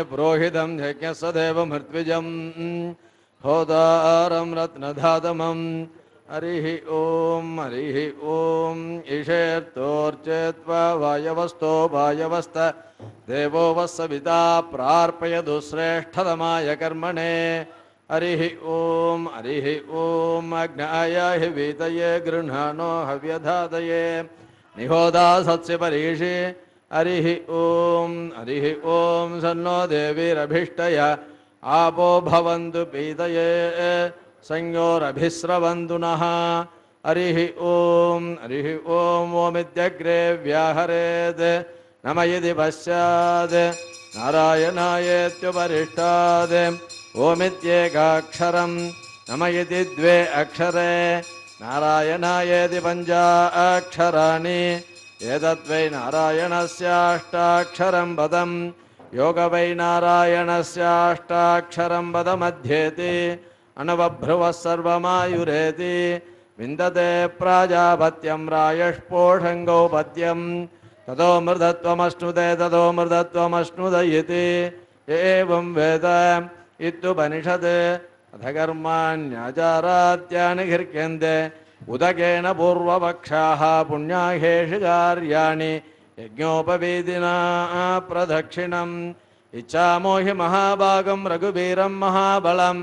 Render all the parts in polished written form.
पुरोहितं यज्ञस्सदेव मृत्विजं होदारं रत्नधातमं हरिः ॐ ईशेर्तोर्चेत्वा वायवस्तो वायवस्त देवो वः सविता प्रार्पयतु श्रेष्ठतमाय कर्मणे हरिः ॐ अग्नाय हि वीतये गृह्णानो हव्यधातये निहोदा सत्स्य परीषि हरिः ॐ सन्नो देवीरभिष्टय आपो भवन्तु पीतये संयोरभिस्रवन्तु नः हरिः ॐ ओमित्यग्रे व्याहरेत् नम यदि पश्चात् नारायणायेत्युपरिष्टात् ओमित्येकाक्षरं नम यदि द्वे अक्षरे नारायणायेति पञ्चाक्षराणि एतद्वै नारायणस्याष्टाक्षरं पदं योग वै नारायणस्याष्टाक्षरं पदमध्येति अनवभ्रुवः सर्वमायुरेति विन्दते प्राजापत्यं रायष्पोषङ्गौ पद्यं ततो मृदत्वमश्नुते ततो मृदत्वमश्नुत इति एवं वेद इत्युपनिषत् अथ कर्माण्याचाराद्यानि गृह्यन्ते उदकेन पूर्वपक्षाः पुण्याहेषु कार्याणि यज्ञोपवीदिना प्रदक्षिणम् इच्छामो हि महाभागं रघुवीरं महाबलं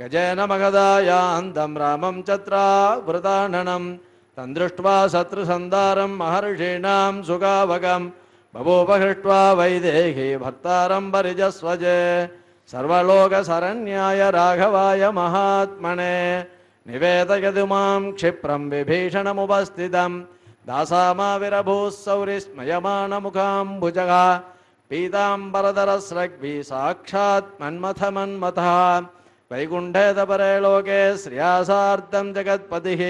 गजेन मगधायान्तं रामं चत्रावृताननं तं दृष्ट्वा शत्रुसन्धारं महर्षीणां सुगावगं बभूव हृष्ट्वा वैदेही भर्तारं परिजस्वजे सर्वलोकशरण्याय राघवाय महात्मने निवेदयतु मां क्षिप्रं विभीषणमुपस्थितं दासामाविरभूः सौरिस्मयमानमुखाम्बुजः पीताम्बरधरस्रग्भि साक्षात् मन्मथमन्मथः वैकुण्ठेतपरे लोके श्रियासार्धं जगत्पतिः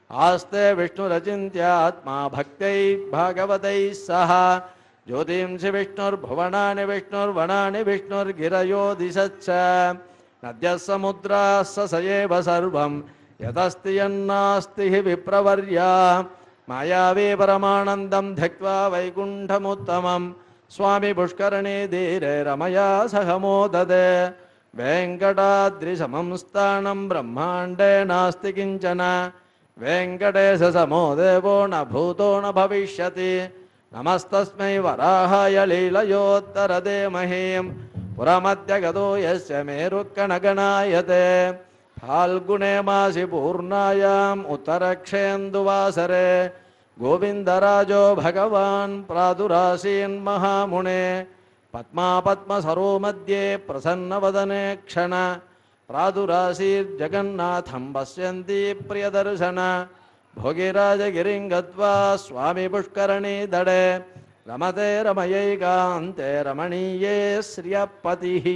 आस्ते विष्णुरचिन्त्यात्मा भक्तैः भागवतैः सह ज्योतिंसि विष्णुर्भुवनानि विष्णुर्वनानि विष्णुर्गिरयो दिशच्च नद्यः समुद्राः स एव सर्वं यतस्ति यन्नास्ति हि विप्रवर्या मायावी परमानन्दं ध्यक्त्वा वैकुण्ठमुत्तमं स्वामी पुष्करणे धीरे रमया सह मोदते वेङ्कटाद्रिसमं स्थानं ब्रह्माण्डे नास्ति किञ्चन वेङ्कटेशसमो देवो न भूतो न भविष्यति नमस्तस्मै वराहाय लीलयोत्तरदे महीं पुरमद्यगतो यस्य मेरुकणगणायते फाल्गुणे मासि पूर्णायाम् उत्तरक्षेन्दुवासरे गोविन्दराजो भगवान् प्रादुरासीन्महामुने पद्मापद्मसरो मध्ये प्रसन्नवदने क्षण प्रादुरासीर्जगन्नाथं पश्यन्ति प्रियदर्शन भोगिराजगिरिं गत्वा स्वामी पुष्करणी दडे रमते रमयैकान्ते रमणीये श्रियपतिः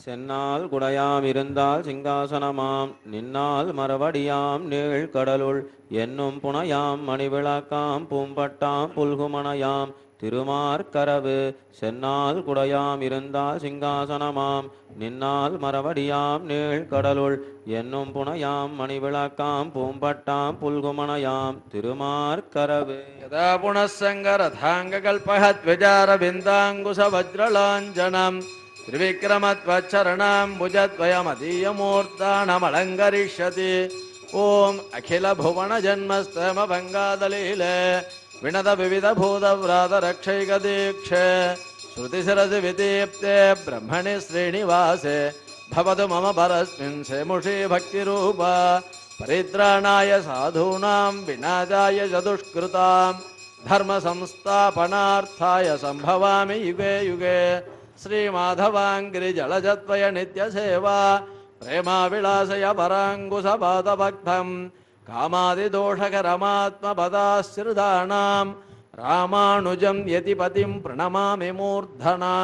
சென்னால் குடையாம் இருந்தால் சிங்காசனமாம் நின்னால் மரவடியாம் நீழ்கடலுள் என்னும் புனையாம் மணிவிளக்காம் பூம்பட்டாம் புல்குமணையாம் திருமார்கரவு சென்னால் குடையாம் இருந்தால் சிங்காசனமாம் நின்னால் மரவடியாம் நீழ்கடலுள் என்னும் புனையாம் மணிவிளக்காம் பூம்பட்டாம் புல்குமணையாம் திருமார்கரவு यदा पुनस्सङ्गरथाङ्गकल्पहद्विजारविन्दाङ्कुशवज्रलाञ्जनं त्रिविक्रमत्वच्चरणाम्बुजद्वयमदीयमूर्तानमलङ्करिष्यति ॐ अखिलभुवनजन्मस्तमभङ्गादलीले विनतविविधभूतव्रातरक्षैकदीक्षे श्रुतिशिरसि विदीप्ते ब्रह्मणि श्रीनिवासे भवतु मम परस्मिन् सेमुषी भक्तिरूपा परित्राणाय साधूनां विनाशाय चतुष्कृतां धर्मसंस्थापनार्थाय सम्भवामि युगे युगे श्रीमाधवाङ्गिरिजलजत्वय नित्यसेवा प्रेमाविलासय पराङ्कुशपादभक्तं कामादिदोषकरमात्मपदाश्रितानां रामानुजं यतिपतिं प्रणमामि मूर्धना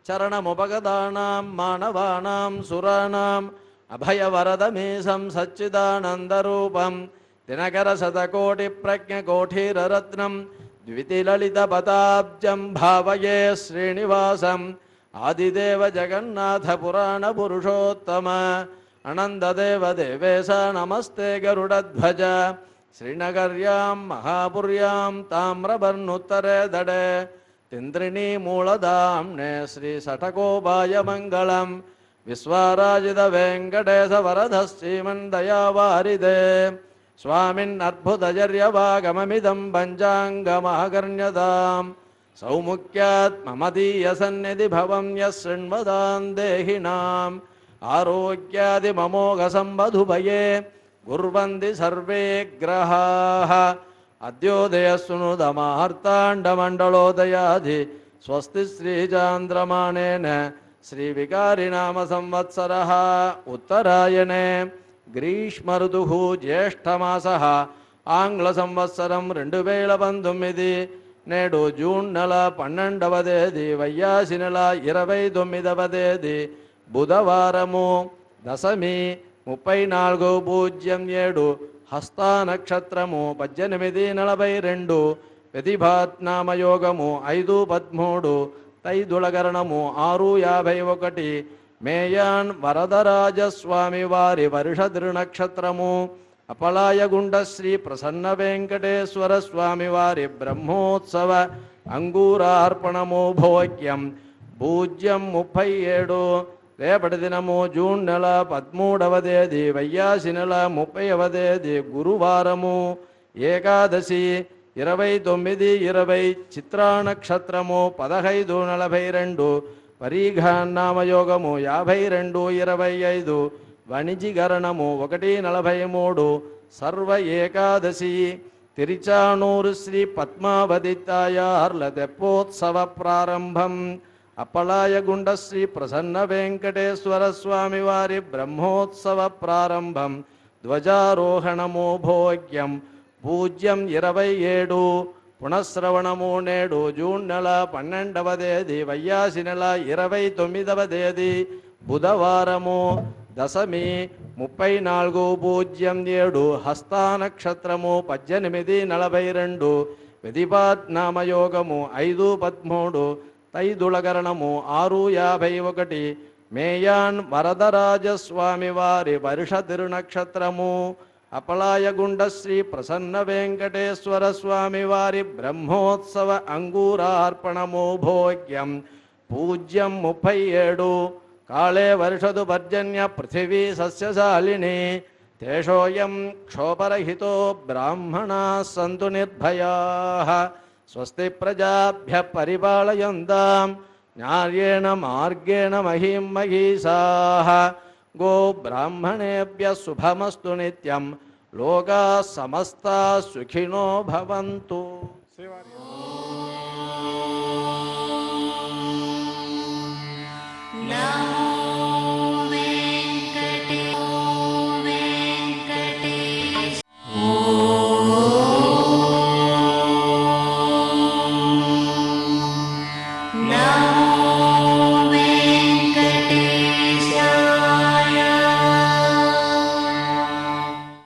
चरणमुपगतानां मानवानां सुराणाम् अभयवरदमीशं सच्चिदानन्दरूपं दिनकरशतकोटिप्रज्ञकोठीररत्नं द्वितिललितपदाब्जं भावये श्रीनिवासम् आदिदेव जगन्नाथपुराणपुरुषोत्तम अनन्ददेव देवेश नमस्ते गरुडध्वज श्रीनगर्यां महापुर्यां ताम्रवर्णोत्तरे दडे तिन्द्रिणी मूलधाम्ने श्रीषटकोपायमङ्गलम् विश्वाराजित वेङ्कटेश वरदः श्रीमन्दयावारिदे स्वामिन्नद्भुतचर्यवागममिदं पञ्चाङ्गमहकर्ण्यताम् सौमुख्यात् ममदीयसन्निधि भवं यः शृण्वतां देहिनाम् आरोग्यादिममोघसम्बधुभये कुर्वन्ति सर्वे ग्रहाः अद्योदयस्सुनुतमार्ताण्डमण्डलोदयाधि स्वस्ति श्रीचान्द्रमाणेन श्रीविकारिनाम संवत्सरः उत्तरायणे ग्रीष्मऋतुः ज्येष्ठमासः आङ्ग्लसंवत्सरं 2019 నేడు జూన్ నెల 12వ తేదీ వైయాసి నెల 29వ తేదీ బుధవారము దశమి 34:07 హస్తా నక్షత్రము 18:42 ప్రతిభాత్నామయోగము 5:13 తైదుళగరణము 6:51 మేయాన్ వరదరాజస్వామి వారి వర్షద్రు నక్షత్రము అపలాయగుండ శ్రీ ప్రసన్న వెంకటేశ్వర స్వామి వారి బ్రహ్మోత్సవ అంగూరార్పణము భోగ్యం పూజ్యం 37 రేపటి దినము జూన్ నెల 13వ తేదీ వైయాసి నెల 30వ తేదీ గురువారము ఏకాదశి 29:20 చిత్రా నక్షత్రము 15:42 పరీఘాన్నామయోగము 52:25 వణిజిగరణము 1:43 సర్వ ఏకాదశి తిరుచానూరు శ్రీ పద్మావతి తాయార్ల తెప్పోత్సవ ప్రారంభం అప్పలాయగుండ శ్రీ ప్రసన్న వెంకటేశ్వర స్వామి వారి బ్రహ్మోత్సవ ప్రారంభం ధ్వజారోహణము భోగ్యం పూజ్యం 27 పునఃశ్రవణము నేడు జూన్ నెల 12వ తేదీ వైయాసి నెల 29వ తేదీ బుధవారము దశమి 34:07 హస్తా నక్షత్రము 18:42 విధిపాత్నామయోగము 5:13 తైదుళగరణము 6:51 మేయాన్ వరదరాజస్వామి వారి వర్ష తిరునక్షత్రము అపలాయగుండ శ్రీ ప్రసన్న వెంకటేశ్వర స్వామి వారి బ్రహ్మోత్సవ అంగూరార్పణము భోగ్యం పూజ్యం 37 కాళే వర్షదు పర్జన్య పృథివీ సస్యశాలిని తేషోయం క్షోభరహితో బ్రాహ్మణా సంతు నిర్భయాః స్వస్తి ప్రజాభ్య పరిపాలయంతాం న్యాయేన మార్గేణ మహీం మహీషాః గో బ్రాహ్మణేభ్య శుభమస్తు నిత్యం లోకా సమస్తా సుఖినో భవంతు.